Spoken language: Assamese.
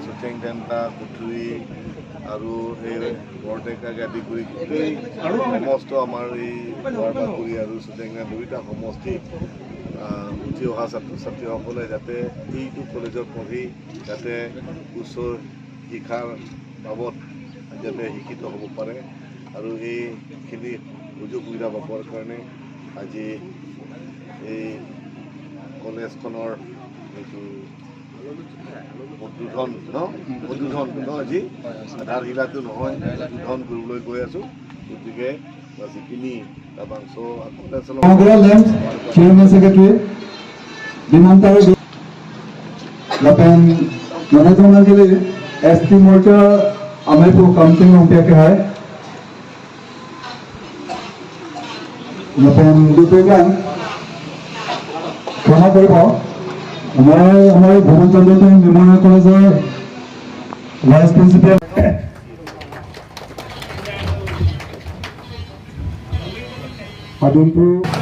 শ্বুটিং চেণ্টাৰ পুথুৰী আৰু সেই বৰটেকাক আদি কৰি গোটেই সমস্ত আমাৰ এই বৰবাকুৰি আৰু শ্বুটিঙা দুয়োটা সমষ্টি উঠি অহা ছাত্ৰ ছাত্ৰীসকলে যাতে এইটো কলেজত পঢ়ি যাতে উচ্চ শিক্ষাৰ বাবদ যাতে শিক্ষিত হ'ব পাৰে আৰু এইখিনি সুযোগ সুবিধা পাবৰ কাৰণে আজি এই কলেজখনৰ এইটো উদ্বোধন আজি আধাৰশিলাটো নহয় উদ্বোধন কৰিবলৈ গৈ আছোঁ গতিকে যিখিনি Chairman Secretary Bimantaro Lapan Management के लिए ST मोर्चा हमें तो काउंटिंग रुपया के है Lapan दुपेगान कहाँ पर पाओ हमारे भवन चंद्र तो निर्माण कॉलेज वाइस प्रिंसिपल Adunpur